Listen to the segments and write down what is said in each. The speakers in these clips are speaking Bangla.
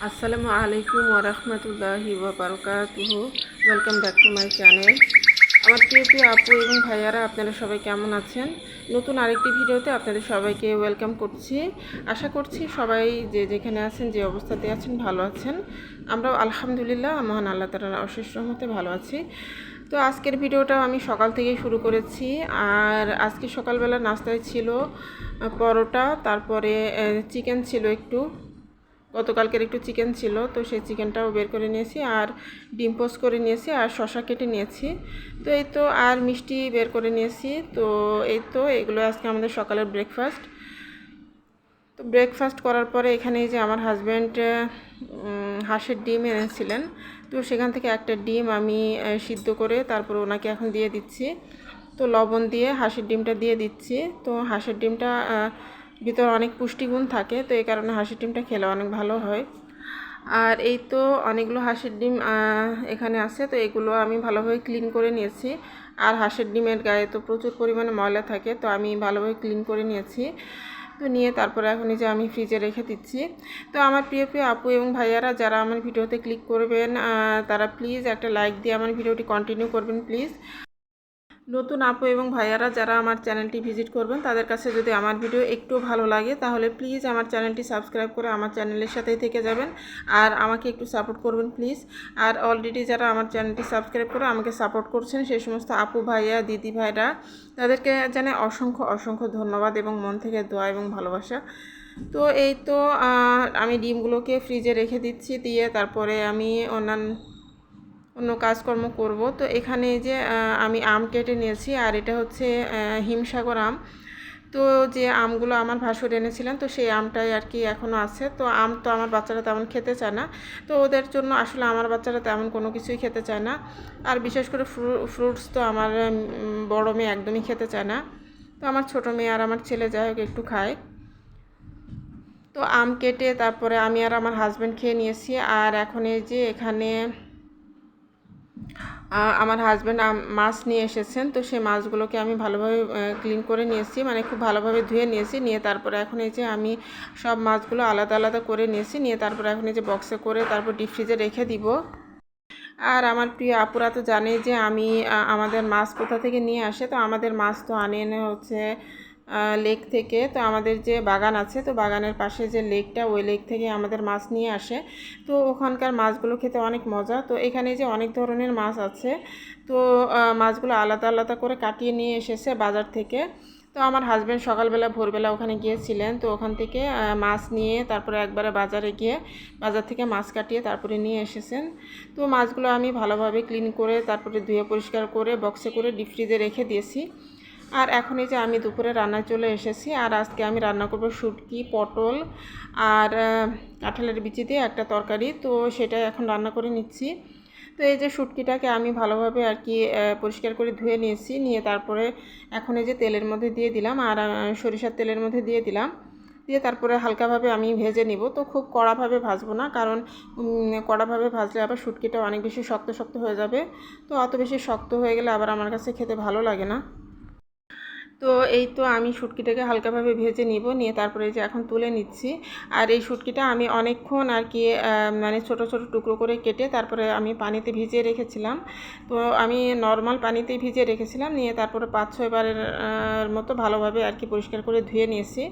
আসসালামু আলাইকুম ওরহমতুল্লাহি ওয়াবারাকাতুহু। Welcome back to my channel. আমার প্রিয় প্রিয় আপু এবং ভাইয়ারা, আপনারা সবাই কেমন আছেন? নতুন আরেকটি ভিডিওতে আপনাদের সবাইকে ওয়েলকাম করছি। আশা করছি সবাই যে যেখানে আছেন, যে অবস্থাতে আছেন, ভালো আছেন। আমরাও আলহামদুলিল্লাহ মহান আল্লাহ তাআলার অশেষ রহমতে ভালো আছি। তো আজকের ভিডিওটা আমি সকাল থেকেই শুরু করেছি। আর আজকে সকালবেলা নাস্তায় ছিল পরোটা, তারপরে চিকেন ছিল একটু, গতকালকের একটু চিকেন ছিল, তো সেই চিকেনটাও বের করে নিয়েছি, আর ডিম পোস্ট করে নিয়েছি, আর শসা কেটে নিয়েছি। তো এই তো, আর মিষ্টি বের করে নিয়েছি। তো এই তো, এগুলো আজকে আমাদের সকালের ব্রেকফাস্ট। তো ব্রেকফাস্ট করার পরে এখানে যে আমার হাজব্যান্ড হাঁসের ডিম এনেছিলেন, তো সেখান থেকে একটা ডিম আমি সিদ্ধ করে তারপর ওনাকে এখন দিয়ে দিচ্ছি। তো লবণ দিয়ে হাঁসের ডিমটা দিয়ে দিচ্ছি। তো হাঁসের ডিমটা ভিতরে অনেক পুষ্টিগুণ থাকে, তো এই কারণে হাঁসের ডিমটা খেলে অনেক ভালো হয়। আর এই তো, অনেকগুলো হাঁসের ডিম এখানে আছে, তো এগুলো আমি ভালোভাবে ক্লিন করে নিয়েছি। আর হাঁসের ডিমের গায়ে তো প্রচুর পরিমাণে ময়লা থাকে, তো আমি ভালোভাবে ক্লিন করে নিয়েছি। তো নিয়ে তারপরে এখন এই যে আমি ফ্রিজে রেখে দিচ্ছি। তো আমার প্রিয় প্রিয় আপু এবং ভাইয়ারা, যারা আমার ভিডিওতে ক্লিক করবেন তারা প্লিজ একটা লাইক দিয়ে আমার ভিডিওটি কন্টিনিউ করবেন প্লিজ। নতুন আপু এবং ভাইয়ারা যারা আমার চ্যানেলটি ভিজিট করবেন, তাদের কাছে যদি আমার ভিডিও একটু ভালো লাগে তাহলে প্লিজ আমার চ্যানেলটি সাবস্ক্রাইব করে আমার চ্যানেলের সাথেই থেকে যাবেন, আর আমাকে একটু সাপোর্ট করবেন প্লিজ। আর অলরেডি যারা আমার চ্যানেলটি সাবস্ক্রাইব করে আমাকে সাপোর্ট করছেন, সেই সমস্ত আপু ভাইয়া দিদি ভাইরা, তাদেরকে জানাই অসংখ্য অসংখ্য ধন্যবাদ এবং মন থেকে দোয়া এবং ভালোবাসা। তো এই তো, আমি ডিমগুলোকে ফ্রিজে রেখে দিচ্ছি, দিয়ে তারপরে আমি অন্য কাজকর্ম করব। তো এখানে যে আমি আম কেটে নিয়েছি, আর এটা হচ্ছে হিমসাগর আম। তো যে আমগুলো আমার ভাসুর এনেছিলেন, তো সেই আমটাই আর কি এখনও আছে। তো আম তো আমার বাচ্চারা তেমন খেতে চায় না, তো ওদের জন্য আসলে আমার বাচ্চারা তেমন কোনো কিছুই খেতে চায় না। আর বিশেষ করে ফ্রুটস তো আমার বড় মেয়ে একদমই খেতে চায় না। তো আমার ছোটো মেয়ে আর আমার ছেলে যাই হোক একটু খায়। তো আম কেটে তারপরে আমি আর আমার হাজব্যান্ড খেয়ে নিয়েছি। আর এখন এই যে এখানে আমার হাজব্যান্ড মাছ নিয়ে এসেছেন, তো সেই মাছগুলোকে আমি ভালোভাবে ক্লিন করে নিয়েছি, মানে খুব ভালোভাবে ধুয়ে নিয়েছি। নিয়ে তারপরে এখন এই যে আমি সব মাছগুলো আলাদা আলাদা করে নিয়েছি, নিয়ে তারপরে এখন এই যে বক্সে করে তারপর ডিপ ফ্রিজে রেখে দিব। আর আমার প্রিয় আপুরা তো জানে যে আমি আমাদের মাছ কোথা থেকে নিয়ে আসে। তো আমাদের মাছ তো আনে এনে হচ্ছে লেক থেকে। তো আমাদের যে বাগান আছে, তো বাগানের পাশে যে লেকটা, ওই লেক থেকে আমাদের মাছ নিয়ে আসে। তো ওখানকার মাছগুলো খেতে অনেক মজা। তো এখানে যে অনেক ধরনের মাছ আছে, তো মাছগুলো আলাদা আলাদা করে কাটিয়ে নিয়ে এসেছে বাজার থেকে। তো আমার হাজব্যান্ড সকালবেলা ভোরবেলা ওখানে গিয়েছিলেন, তো ওখান থেকে মাছ নিয়ে তারপরে একবারে বাজারে গিয়ে বাজার থেকে মাছ কাটিয়ে তারপরে নিয়ে এসেছেন। তো মাছগুলো আমি ভালোভাবে ক্লিন করে তারপরে ধুয়ে পরিষ্কার করে বক্সে করে ডিপ ফ্রিজে রেখে দিয়েছি। আর এখন এই যে আমি দুপুরে রান্নায় চলে এসেছি। আর আজকে আমি রান্না করব শুটকি, পটল আর কাঁঠালের বিচি দিয়ে একটা তরকারি, তো সেটা এখন রান্না করে নিচ্ছি। তো এই যে শুটকিটাকে আমি ভালোভাবে আর কি পরিষ্কার করে ধুয়ে নিয়েছি, নিয়ে তারপরে এখন এই যে তেলের মধ্যে দিয়ে দিলাম, আর সরিষার তেলের মধ্যে দিয়ে দিলাম, দিয়ে তারপরে হালকাভাবে আমি ভেজে নিব। তো খুব কড়াভাবে ভাজবো না, কারণ কড়াভাবে ভাজলে আবার শুটকিটা অনেক বেশি শক্ত শক্ত হয়ে যাবে। তো অত বেশি শক্ত হয়ে গেলে আবার আমার কাছে খেতে ভালো লাগে না। তো এই তো, আমি শুটকিটাকে হালকাভাবে ভেজে নিব, নিয়ে তারপরে যে এখন তুলে নিচ্ছি। আর এই শুটকিটা আমি অনেকক্ষণ আর কি মানে ছোট ছোট টুকরো করে কেটে তারপরে আমি পানিতে ভিজিয়ে রেখেছিলাম। তো আমি নর্মাল পানিতেই ভিজিয়ে রেখেছিলাম, নিয়ে তারপরে 5-6 বারের মতো ভালোভাবে আর কি পরিষ্কার করে ধুয়ে নিয়েছি।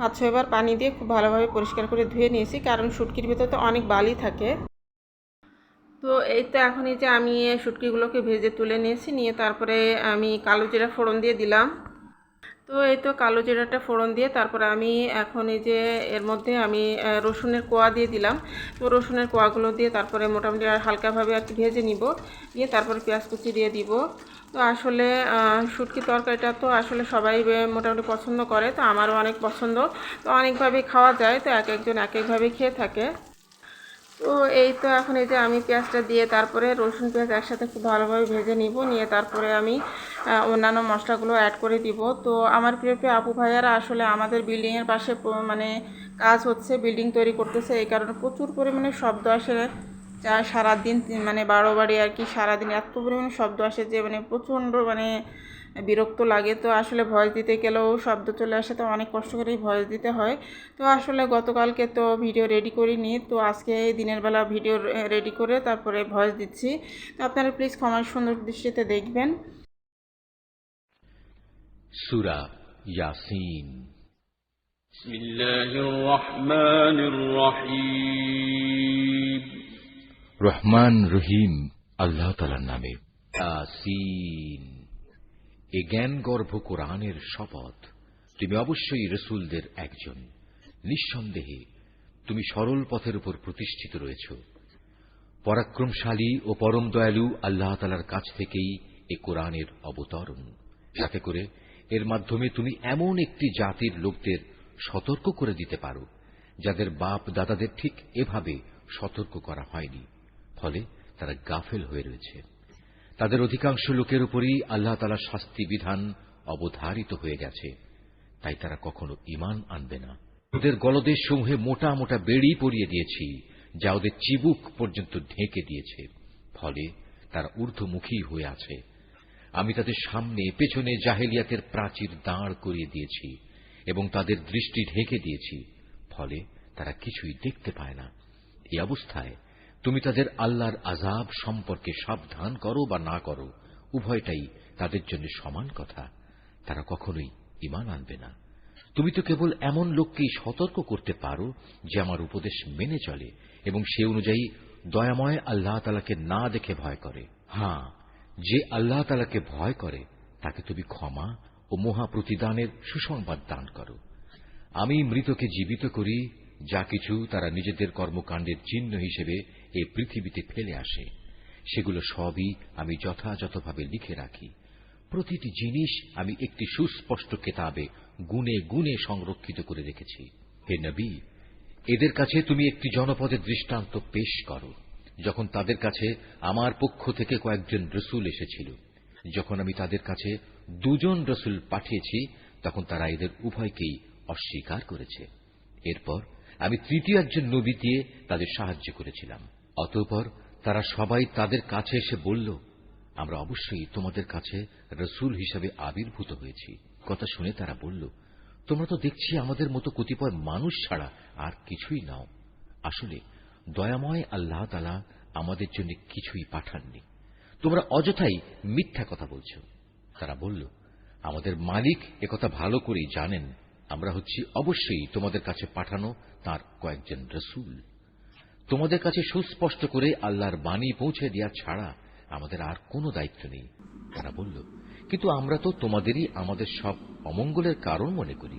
5-6 বার পানি দিয়ে খুব ভালোভাবে পরিষ্কার করে ধুয়ে নিয়েছি, কারণ শুটকির ভিতরে তো অনেক বালি থাকে। তো এই তো, এখন এই যে আমি শুটকিগুলোকে ভেজে তুলে নিয়েছি, নিয়ে তারপরে আমি কালো জিরা ফোড়ন দিয়ে দিলাম। তো এই তো, কালো জিরাটা ফোড়ন দিয়ে তারপরে আমি এখন এই যে এর মধ্যে আমি রসুনের কোয়া দিয়ে দিলাম। তো রসুনের কোয়াগুলো দিয়ে তারপরে মোটামুটি আর হালকাভাবে আর কি ভেজে নিব, নিয়ে তারপরে পেঁয়াজ কুচি দিয়ে দিব। তো আসলে শুটকি তরকারিটা তো আসলে সবাই মোটামুটি পছন্দ করে, তো আমারও অনেক পছন্দ। তো অনেকভাবেই খাওয়া যায়, তো এক একজন এক একভাবে খেয়ে থাকে। তো এই তো, এখন এই যে আমি পেঁয়াজটা দিয়ে তারপরে রসুন পেঁয়াজ একসাথে খুব ভালোভাবে ভেজে নিব, নিয়ে তারপরে আমি অন্যান্য মশলাগুলো অ্যাড করে দিব। তো আমার প্রিয় প্রিয় আপু ভাইয়ারা, আসলে আমাদের বিল্ডিংয়ের পাশে মানে কাজ হচ্ছে, বিল্ডিং তৈরি করতেছে, এই কারণে প্রচুর পরিমাণে শব্দ আসে। যা সারাদিন মানে 12 বাড়ি আর কি, সারাদিন এত পরিমাণে শব্দ আসে যে মানে প্রচণ্ড মানে বিরক্ত লাগে। তো আসলে ভয়েস দিতে গেলেও শব্দ চলে আসে, তো অনেক কষ্ট করেই ভয়েস দিতে হয়। তো আসলে গতকালকে তো ভিডিও রেডি করিনি, তো আজকে দিনের বেলা ভিডিও রেডি করে তারপরে ভয়েস দিচ্ছি। তো আপনারা প্লিজ ক্ষমার সুন্দর দৃষ্টিতে দেখবেন। সূরা ইয়াসিন। বিসমিল্লাহির রহমানির রহিম। রহমান রহিম আল্লাহ তাআলার নামে। ইয়াসিন। এ জ্ঞানগর্ভ কোরআনের শপথ। তুমি অবশ্যই রাসূলদের একজন। নিঃসন্দেহে তুমি সরল পথের উপর প্রতিষ্ঠিত রয়েছ। পরাক্রমশালী ও পরম দয়ালু আল্লাহ তাআলার কাছ থেকেই এ কোরআনের অবতরণ, যাতে করে এর মাধ্যমে তুমি এমন একটি জাতির লোকদের সতর্ক করে দিতে পারো যাদের বাপ দাদাদের ঠিক এভাবে সতর্ক করা হয়নি, ফলে তারা গাফেল হয়ে রয়েছে। তাদের অধিকাংশ লোকের উপরই আল্লাহ তাআলার শাস্তি বিধান অবধারিত হয়ে গেছে, তাই তারা কখনো ঈমান আনবে না। ওদের গলদেশ সমূহে মোটা মোটা বেড়ি পরিয়ে দিয়েছি, যা ওদের চিবুক পর্যন্ত ঢেকে দিয়েছে, ফলে তারা ঊর্ধ্বমুখী হয়ে আছে। আমি তাদের সামনে পেছনে জাহেলিয়াতের প্রাচীর দাঁড় করিয়ে দিয়েছি এবং তাদের দৃষ্টি ঢেকে দিয়েছি, ফলে তারা কিছুই দেখতে পায় না। এই অবস্থায় তুমি তাদের আল্লাহর আযাব সম্পর্কে সাবধান করো বা না করো, উভয়টাই তাদের জন্য সমান কথা। তারা কখনোই ঈমান আনবে না। তুমি তো কেবল এমন লোককেই সতর্ক করতে পারো যে আমার উপদেশ মেনে চলে এবং সে অনুযায়ী দয়াময় আল্লাহ তাআলাকে না দেখে ভয় করে। হ্যাঁ, যে আল্লাহ তাআলাকে ভয় করে তাকে তুমি ক্ষমা ও মহা প্রতিদানের সুসংবাদ দান করো। আমি মৃতকে জীবিত করি, যা কিছু তারা নিজেদের কর্মকাণ্ডের চিহ্ন হিসেবে এই পৃথিবীতে ফেলে আসে, সেগুলো সবই আমি যথাযথভাবে লিখে রাখি। প্রতিটি জিনিস আমি একটি সুস্পষ্ট কেতাবে গুণে গুণে সংরক্ষিত করে রেখেছি। হে নবী, এদের কাছে তুমি একটি জনপদের দৃষ্টান্ত পেশ করো, যখন তাদের কাছে আমার পক্ষ থেকে কয়েকজন রসুল এসেছিল। যখন আমি তাদের কাছে 2 জন রসুল পাঠিয়েছি, তখন তারা এদের উভয়কেই অস্বীকার করেছে। এরপর আমি তৃতীয় একজন নবী দিয়ে তাদের সাহায্য করেছিলাম। অতঃপর তারা সবাই তাদের কাছে এসে বলল, আমরা অবশ্যই তোমাদের কাছে রসুল হিসেবে আবির্ভূত হয়েছি। কথা শুনে তারা বলল, তোমরা তো দেখছি আমাদের মতো কতিপয় মানুষ ছাড়া আর কিছুই নাও। আসলে দয়াময় আল্লাহ তাআলা আমাদের জন্য কিছুই পাঠাননি, তোমরা অযথাই মিথ্যা কথা বলছ। তারা বলল, আমাদের মালিক একথা ভালো করেই জানেন, আমরা হচ্ছি অবশ্যই তোমাদের কাছে পাঠানো তার কয়েকজন রসুল। তোমাদের কাছে সুস্পষ্ট করে আল্লাহর বাণী পৌঁছে দেওয়া ছাড়া আমাদের আর কোনো দায়িত্ব নেই। তারা বলল, কিন্তু আমরা তো তোমাদেরই আমাদের সব অমঙ্গলের কারণ মনে করি।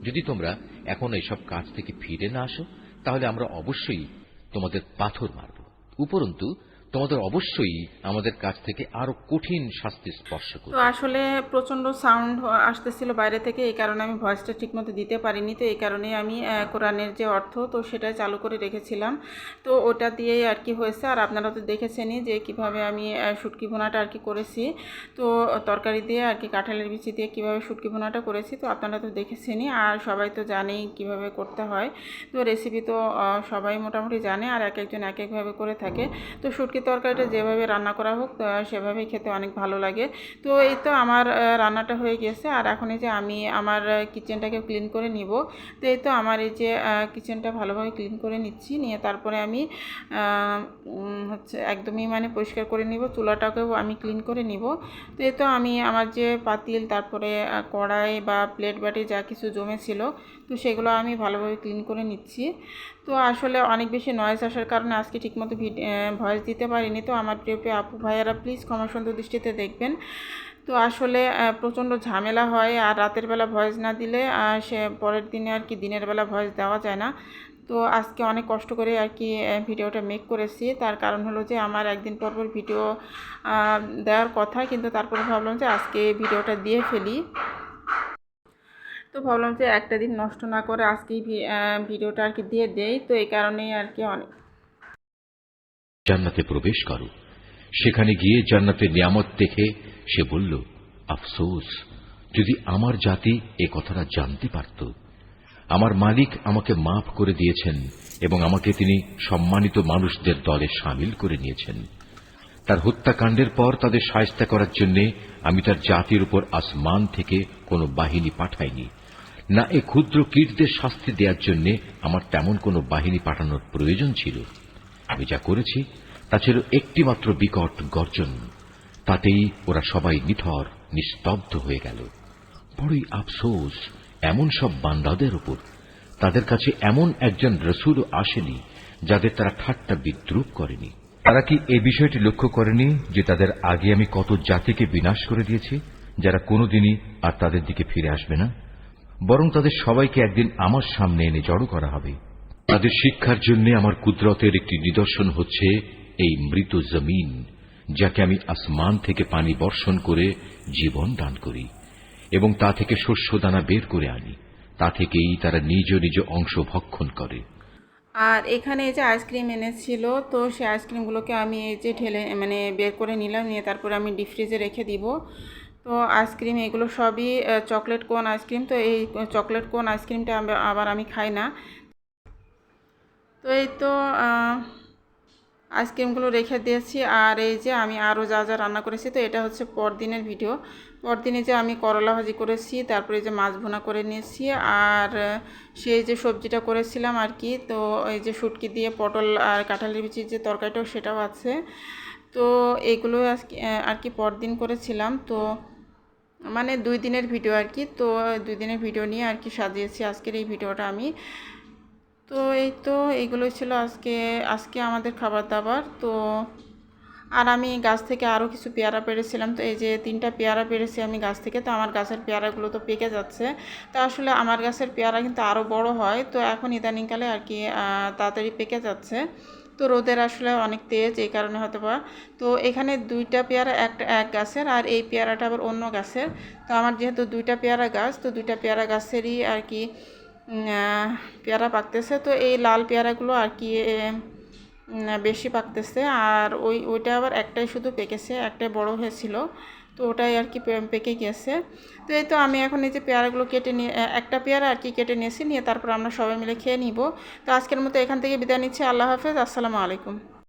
যদি তোমরা এখন এইসব কাজ থেকে ফিরে না আসো, তাহলে আমরা অবশ্যই তোমাদের পাথর মারব। উপরন্তু তোমাদের অবশ্যই আমাদের কাছ থেকে আরো কঠিন শাস্তি স্পর্শ করবে। তো আসলে প্রচণ্ড সাউন্ড আসতেছিল বাইরে থেকে, এই কারণে আমি ভয়েসটা ঠিকমতো দিতে পারিনি। তো এই কারণেই আমি কোরআনের যে অর্থ, তো সেটাই চালু করে রেখেছিলাম। তো ওটা দিয়েই আর কি হয়েছে। আর আপনারা তো দেখেছেনই যে কিভাবে আমি শুটকি ভুনাটা আর কি করেছি। তো তরকারি দিয়ে আর কি কাঁঠালের বিচি দিয়ে কিভাবে শুটকি ভুনাটা করেছি, তো আপনারা তো দেখেছেনই। আর সবাই তো জানেই কিভাবে করতে হয়। তো রেসিপি তো সবাই মোটামুটি জানে, আর এক একজন এক একভাবে করে থাকে। তো শুটকি তরকারিটা যেভাবে রান্না করা হোক সেভাবেই খেতে অনেক ভালো লাগে। তো এই তো আমার রান্নাটা হয়ে গেছে। আর এখন এই যে আমি আমার কিচেনটাকে ক্লিন করে নিব। তো এই তো আমার এই যে কিচেনটা ভালোভাবে ক্লিন করে নিচ্ছি, নিয়ে তারপরে আমি হচ্ছে একদমই মানে পরিষ্কার করে নিব, চুলাটাকেও আমি ক্লিন করে নিব। তো এই তো আমি আমার যে পাতিল, তারপরে কড়াই বা প্লেট বাটি যা কিছু জমেছিল, তো সেগুলো আমি ভালোভাবে ক্লিন করে নিচ্ছি। তো আসলে অনেক বেশি নয়েজ আসার কারণে আজকে ঠিকমতো ভয়েস দিতে পারিনি। তো আমার প্রিয় প্রিয় আপু ভাইয়ারা প্লিজ ক্ষমা সুন্দর দৃষ্টিতে দেখবেন। তো আসলে প্রচণ্ড ঝামেলা হয়, আর রাতের বেলা ভয়েস না দিলে সে পরের দিনে আর কি দিনের বেলা ভয়েস দেওয়া যায় না। তো আজকে অনেক কষ্ট করে আর কি ভিডিওটা মেক করেছি। তার কারণ হলো যে আমার একদিন পর পর ভিডিও দেওয়ার কথা, কিন্তু তারপরে ভাবলাম যে আজকে ভিডিওটা দিয়ে ফেলি। তো ভাবলাম যে একটা দিন নষ্ট না করে আজকেই ভিডিওটা আর কি দিয়ে দেই। তো এই কারণেই আর কি অনেক। জান্নাতে প্রবেশ করো। সেখানে গিয়ে জান্নাতের নিয়ামত দেখে সে বলল, আফসোস, যদি আমার জাতি এ কথাটা জানতে পারত। আমার মালিক আমাকে মাফ করে দিয়েছেন এবং আমাকে তিনি সম্মানিত মানুষদের দলে শামিল করে নিয়েছেন। তার হত্যাকাণ্ডের পর তাদের শায়েস্তা করার জন্য আমি তার জাতির উপর আসমান থেকে কোনো বাহিনী পাঠাইনি, না এ ক্ষুদ্র কীটদের শাস্তি দেওয়ার জন্য আমার তেমন কোনো বাহিনী পাঠানোর প্রয়োজন ছিল। আমি যা করেছি তা ছিল একটিমাত্র বিকট গর্জন, তাতেই ওরা সবাই নিথর নিস্তব্ধ হয়ে গেল। বড়ই আফসোস এমন সব বান্দাদের উপর, তাদের কাছে এমন একজন রসুলও আসেনি যাদের তারা ঠাট্টা বিদ্রুপ করেনি। তারা কি এই বিষয়টি লক্ষ্য করেনি যে তাদের আগে আমি কত জাতিকে বিনাশ করে দিয়েছি, যারা কোনোদিনই আর তাদের দিকে ফিরে আসবে না, বরং তাদের সবাইকে একদিন আমার সামনে এনে জড়ো করা হবে। তাদের শিক্ষার জন্য আমার কুদরতের একটি নিদর্শন হচ্ছে এই মৃত জমিন, যাকে আমি আসমান থেকে পানি বর্ষণ করে জীবন দান করি এবং তা থেকে শস্য দানা বের করে আনি, তা থেকেই তারা নিজ নিজ অংশ ভক্ষণ করে। আর এখানে এই যে আইসক্রিম এনেছিল, তো সেই আইসক্রিমগুলোকে আমি এই যে ঢেলে বের করে নিলাম, নিয়ে তারপরে আমি ডিপ ফ্রিজে রেখে দিব। তো আইসক্রিম এগুলো সবই চকলেট কোন আইসক্রিম। তো এই চকলেট কোন আইসক্রিমটা আবার আমি খাই না। তো এই তো আইসক্রিমগুলো রেখে দিয়েছি। আর এই যে আমি আরও যা যা রান্না করেছি, তো এটা হচ্ছে পরদিনের ভিডিও। পরদিনে যে আমি করলা ভাজি করেছি, তারপরে যে মাছ ভুনা করে নিয়েছি, আর সেই যে সবজিটা করেছিলাম আর কি, তো এই যে শুটকি দিয়ে পটল আর কাঁঠালের বিচির যে তরকারিটাও সেটাও আছে। তো এইগুলো আজকে আর কি পরদিন করেছিলাম। তো 2 দিনের ভিডিও আর কি। তো 2 দিনের ভিডিও নিয়ে আর কি সাজিয়েছি আজকের এই ভিডিওটা আমি। তো এই তো এইগুলোই ছিল আজকে আমাদের খাবার দাবার। তো আর আমি গাছ থেকে আরও কিছু পেয়ারা পেড়েছিলাম। তো এই যে 3টা পেয়ারা পেড়েছি আমি গাছ থেকে। তো আমার গাছের পেয়ারাগুলো তো পেকে যাচ্ছে। তো আসলে আমার গাছের পেয়ারা কিন্তু আরও বড় হয়, তো এখন ইদানিংকালে আর কি তাড়াতাড়ি পেকে যাচ্ছে। তো রোদের আসলে অনেক তেজ, এই কারণে হয়তো বা। তো এখানে 2টা পেয়ারা এক গাছের, আর এই পেয়ারাটা আবার অন্য গাছের। তো আমার যেহেতু 2টা পেয়ারা গাছ, তো 2টা পেয়ারা গাছেরই আর কি পেয়ারা পাকতেছে। তো এই লাল পেয়ারাগুলো আর কি বেশি পাকতেছে, আর ওইটা আবার একটাই শুধু পেকেছে, একটাই বড় হয়েছিল, তো ওটাই আর কি পেকে গেছে। তো এই তো আমি এখন এই যে পেয়ারাগুলো কেটে নিয়ে একটা পেয়ারা আর কি কেটে নিয়েছি, নিয়ে তারপর আমরা সবাই মিলে খেয়ে নিব। তো আজকের মতো এখান থেকে বিদায় নিচ্ছি। আল্লাহ হাফেজ, আসসালামু আলাইকুম।